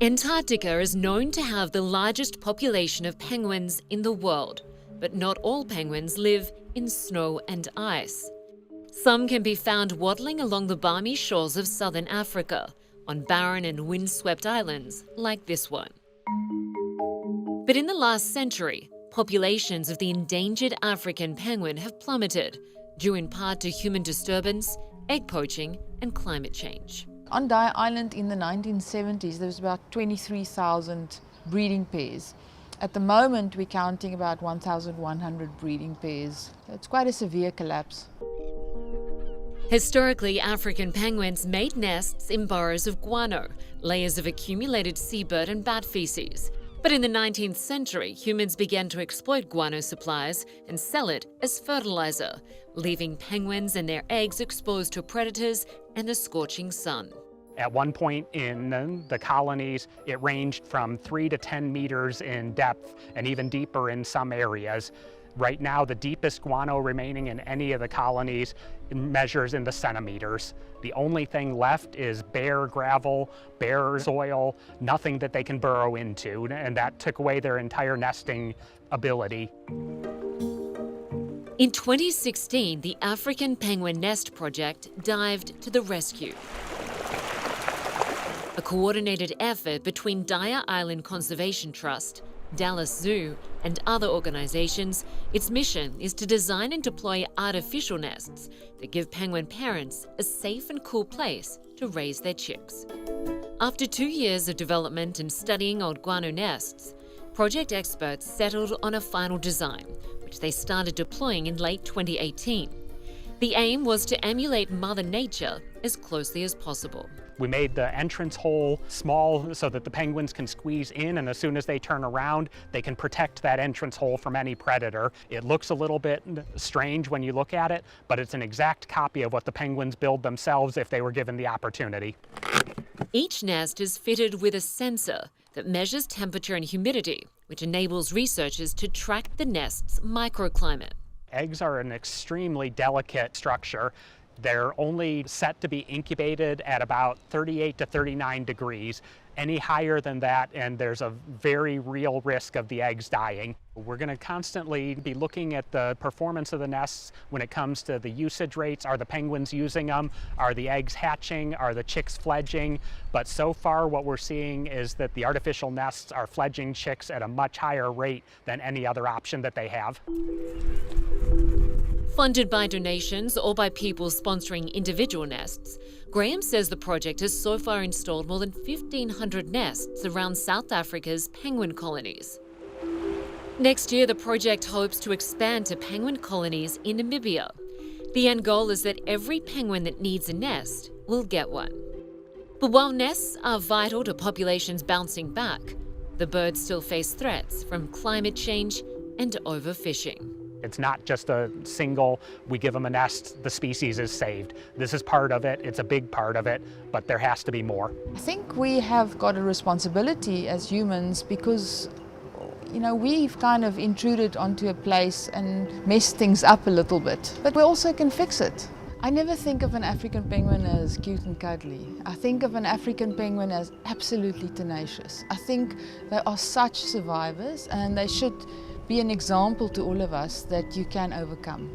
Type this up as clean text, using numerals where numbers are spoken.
Antarctica is known to have the largest population of penguins in the world, but not all penguins live in snow and ice. Some can be found waddling along the balmy shores of southern Africa, on barren and windswept islands like this one. But in the last century, populations of the endangered African penguin have plummeted, due in part to human disturbance, egg poaching, and climate change. On Dyer Island in the 1970s, there was about 23,000 breeding pairs. At the moment, we're counting about 1,100 breeding pairs. It's quite a severe collapse. Historically, African penguins made nests in burrows of guano, layers of accumulated seabird and bat feces. But in the 19th century, humans began to exploit guano supplies and sell it as fertilizer, leaving penguins and their eggs exposed to predators and the scorching sun. At one point in the colonies, it ranged from 3 to 10 meters in depth and even deeper in some areas. Right now, the deepest guano remaining in any of the colonies measures in the centimeters. The only thing left is bare gravel, bare soil, nothing that they can burrow into, and that took away their entire nesting ability. In 2016, the African Penguin Nest Project dived to the rescue. A coordinated effort between Dyer Island Conservation Trust, Dallas Zoo, and other organizations, its mission is to design and deploy artificial nests that give penguin parents a safe and cool place to raise their chicks. After 2 years of development and studying old guano nests, project experts settled on a final design, which they started deploying in late 2018. The aim was to emulate Mother Nature as closely as possible. We made the entrance hole small so that the penguins can squeeze in, and as soon as they turn around, they can protect that entrance hole from any predator. It looks a little bit strange when you look at it, but it's an exact copy of what the penguins build themselves if they were given the opportunity. Each nest is fitted with a sensor that measures temperature and humidity, which enables researchers to track the nest's microclimate. Eggs are an extremely delicate structure. They're only set to be incubated at about 38 to 39 degrees. Any higher than that, and there's a very real risk of the eggs dying. We're going to constantly be looking at the performance of the nests when it comes to the usage rates. Are the penguins using them? Are the eggs hatching? Are the chicks fledging? But so far what we're seeing is that the artificial nests are fledging chicks at a much higher rate than any other option that they have. Funded by donations or by people sponsoring individual nests, Graham says the project has so far installed more than 1,500 nests around South Africa's penguin colonies. Next year, the project hopes to expand to penguin colonies in Namibia. The end goal is that every penguin that needs a nest will get one. But while nests are vital to populations bouncing back, the birds still face threats from climate change and overfishing. It's not just a single, we give them a nest, the species is saved. This is part of it, it's a big part of it, but there has to be more. I think we have got a responsibility as humans because, we've kind of intruded onto a place and messed things up a little bit, but we also can fix it. I never think of an African penguin as cute and cuddly. I think of an African penguin as absolutely tenacious. I think they are such survivors and they should be an example to all of us that you can overcome.